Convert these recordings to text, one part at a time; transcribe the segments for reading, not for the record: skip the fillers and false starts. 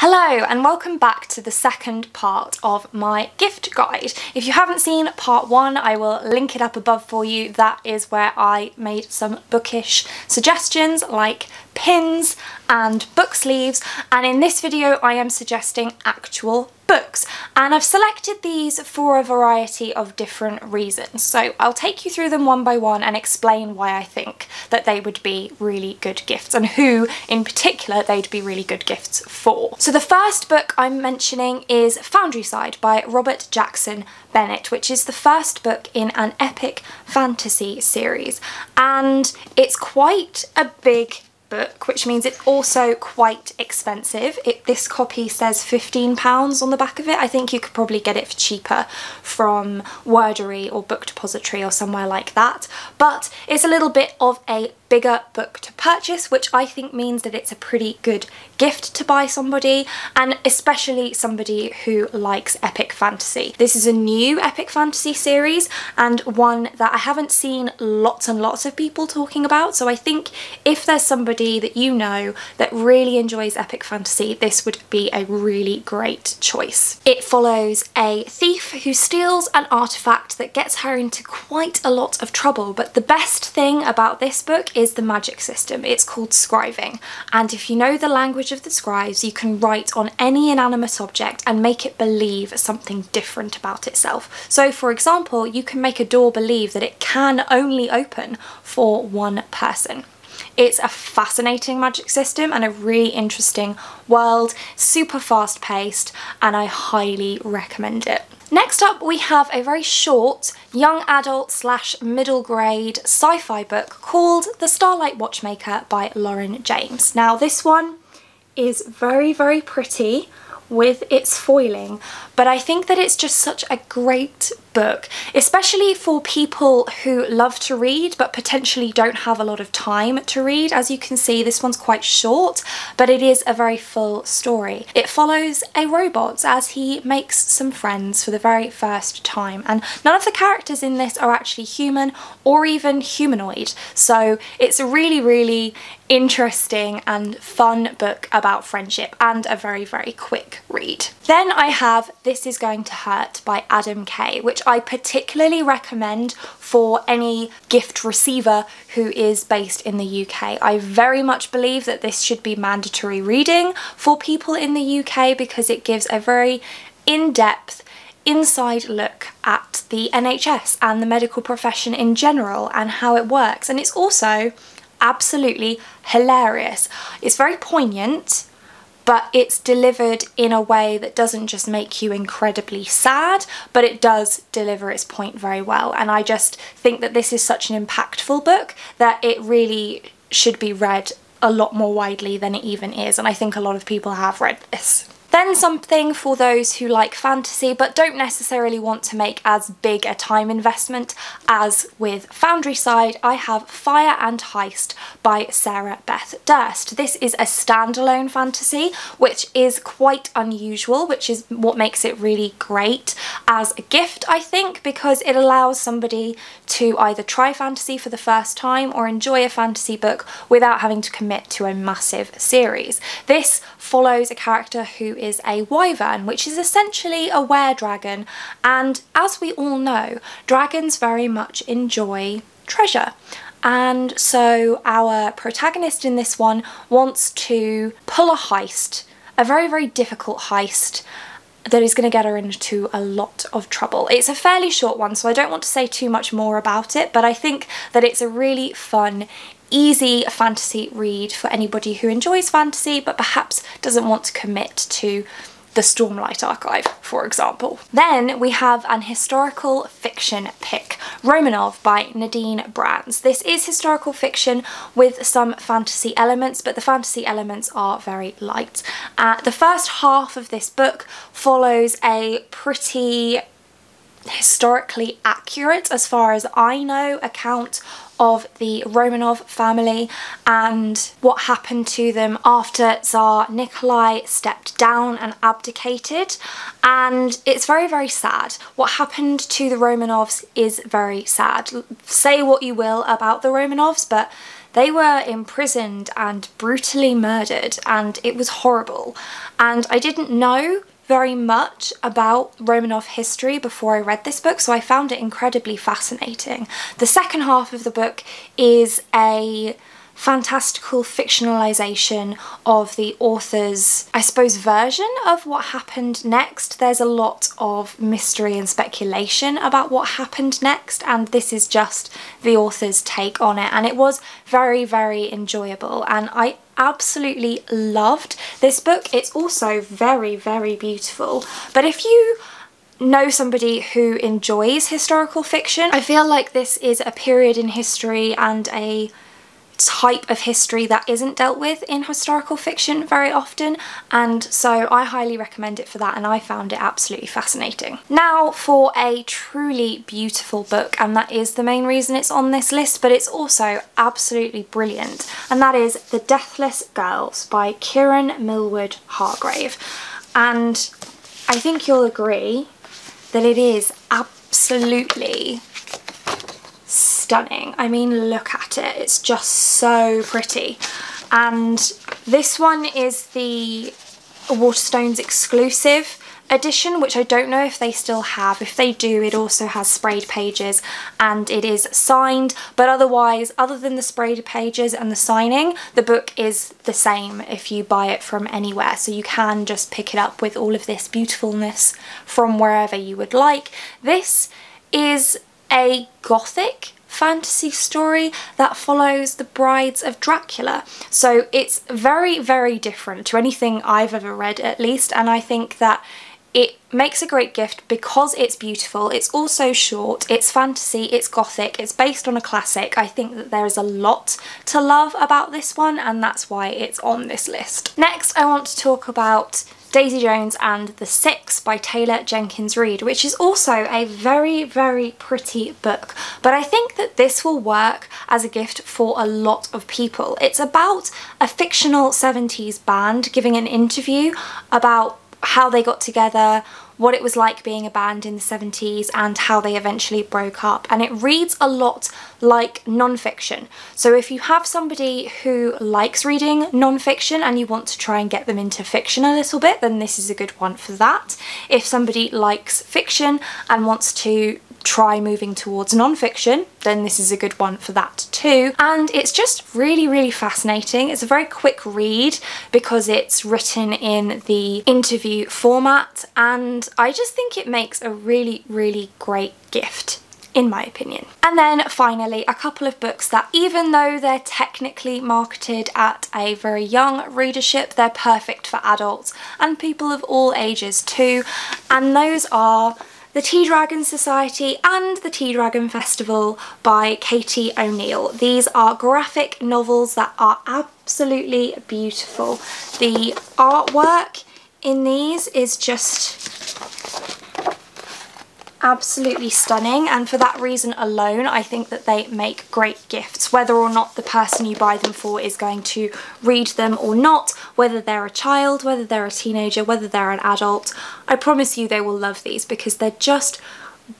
Hello and welcome back to the second part of my gift guide. If you haven't seen part one, I will link it up above for you. That is where I made some bookish suggestions like pins and book sleeves, and in this video I am suggesting actual books, and I've selected these for a variety of different reasons. So I'll take you through them one by one and explain why I think that they would be really good gifts and who in particular they'd be really good gifts for. So the first book I'm mentioning is Foundry Side by Robert Jackson Bennett, which is the first book in an epic fantasy series, and it's quite a big book, which means it's also quite expensive. This copy says £15 on the back of it. I think you could probably get it for cheaper from Wordery or Book Depository or somewhere like that, but it's a little bit of a bigger book to purchase, which I think means that it's a pretty good gift to buy somebody, and especially somebody who likes epic fantasy. This is a new epic fantasy series and one that I haven't seen lots and lots of people talking about, so I think if there's somebody that you know that really enjoys epic fantasy, this would be a really great choice. It follows a thief who steals an artifact that gets her into quite a lot of trouble, but the best thing about this book is the magic system. It's called scriving, and if you know the language of the scribes, you can write on any inanimate object and make it believe something different about itself. So for example, you can make a door believe that it can only open for one person. It's a fascinating magic system and a really interesting world, super fast paced, and I highly recommend it. Next up we have a very short young adult / middle grade sci-fi book called The Starlight Watchmaker by Lauren James. Now this one is very pretty with its foiling, but I think that it's just such a great book, especially for people who love to read but potentially don't have a lot of time to read. As you can see, this one's quite short, but it is a very full story. It follows a robot as he makes some friends for the very first time, and none of the characters in this are actually human or even humanoid, so it's a really interesting and fun book about friendship and a very quick read. Then I have This Is Going to Hurt by Adam Kay, which I particularly recommend for any gift receiver who is based in the UK. I very much believe that this should be mandatory reading for people in the UK because it gives a very in-depth inside look at the NHS and the medical profession in general and how it works, and it's also absolutely hilarious. It's very poignant, but it's delivered in a way that doesn't just make you incredibly sad, but it does deliver its point very well, and I just think that this is such an impactful book that it really should be read a lot more widely than it even is, and I think a lot of people have read this. Then something for those who like fantasy but don't necessarily want to make as big a time investment as with Foundry Side, I have Fire and Heist by Sarah Beth Durst. This is a standalone fantasy, which is quite unusual, which is what makes it really great as a gift, I think, because it allows somebody to either try fantasy for the first time or enjoy a fantasy book without having to commit to a massive series. This follows a character who is a wyvern, which is essentially a were-dragon, and as we all know, dragons very much enjoy treasure. And so our protagonist in this one wants to pull a heist, a very difficult heist that is going to get her into a lot of trouble. It's a fairly short one, so I don't want to say too much more about it, but I think that it's a really fun, easy fantasy read for anybody who enjoys fantasy but perhaps doesn't want to commit to the Stormlight archive, for example. Then we have an historical fiction pick, Romanov by Nadine Brands. This is historical fiction with some fantasy elements, but the fantasy elements are very light. The first half of this book follows a pretty historically accurate, as far as I know, account of the Romanov family and what happened to them after Tsar Nikolai stepped down and abdicated, and it's very sad. What happened to the Romanovs is very sad. Say what you will about the Romanovs, but they were imprisoned and brutally murdered, and it was horrible. And I didn't know very much about Romanov history before I read this book, so I found it incredibly fascinating. The second half of the book is a fantastical fictionalization of the author's, I suppose, version of what happened next. There's a lot of mystery and speculation about what happened next, and this is just the author's take on it, and it was very, very enjoyable, and I absolutely loved this book. It's also very, very beautiful. But if you know somebody who enjoys historical fiction, I feel like this is a period in history and a type of history that isn't dealt with in historical fiction very often, and so I highly recommend it for that, and I found it absolutely fascinating. Now for a truly beautiful book, and that is the main reason it's on this list, but it's also absolutely brilliant, and that is The Deathless Girls by Kieran Millward Hargrave. And I think you'll agree that it is absolutely stunning. I mean, look at it, it's just so pretty. And this one is the Waterstones exclusive edition, which I don't know if they still have. If they do, it also has sprayed pages and it is signed, but otherwise, other than the sprayed pages and the signing, the book is the same if you buy it from anywhere, so you can just pick it up with all of this beautifulness from wherever you would like. This is a gothic fantasy story that follows the brides of Dracula, so it's very, very different to anything I've ever read, at least, and I think that it makes a great gift because it's beautiful, it's also short, it's fantasy, it's gothic, it's based on a classic. I think that there is a lot to love about this one, and that's why it's on this list. Next, I want to talk about Daisy Jones and the Six by Taylor Jenkins Reid, which is also a very, very pretty book, but I think that this will work as a gift for a lot of people. It's about a fictional 70s band giving an interview about how they got together, what it was like being a band in the 70s, and how they eventually broke up. And it reads a lot like non-fiction. So if you have somebody who likes reading non-fiction and you want to try and get them into fiction a little bit, then this is a good one for that. If somebody likes fiction and wants to try moving towards non-fiction, then this is a good one for that too. And it's just really, really fascinating. It's a very quick read because it's written in the interview format, and I just think it makes a really, really great gift, in my opinion. And then finally, a couple of books that, even though they're technically marketed at a very young readership, they're perfect for adults and people of all ages too, and those are The Tea Dragon Society and The Tea Dragon Festival by Katy ONeil. These are graphic novels that are absolutely beautiful. The artwork in these is just absolutely stunning, and for that reason alone I think that they make great gifts, whether or not the person you buy them for is going to read them or not, whether they're a child, whether they're a teenager, whether they're an adult. I promise you they will love these because they're just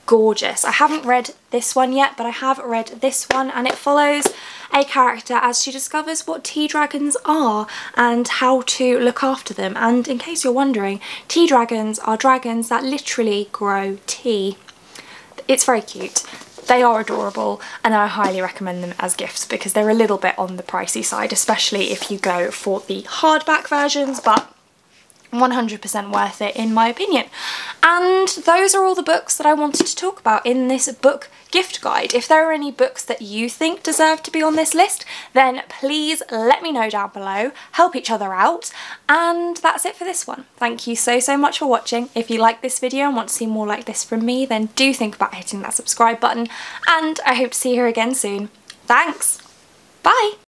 gorgeous. I haven't read this one yet, but I have read this one, and it follows a character as she discovers what tea dragons are and how to look after them. And in case you're wondering, tea dragons are dragons that literally grow tea. It's very cute. They are adorable, and I highly recommend them as gifts because they're a little bit on the pricey side, especially if you go for the hardback versions, but 100% worth it in my opinion. And those are all the books that I wanted to talk about in this book gift guide. If there are any books that you think deserve to be on this list, then please let me know down below, help each other out, and that's it for this one. Thank you so, so much for watching. If you like this video and want to see more like this from me, then do think about hitting that subscribe button, and I hope to see you here again soon. Thanks! Bye!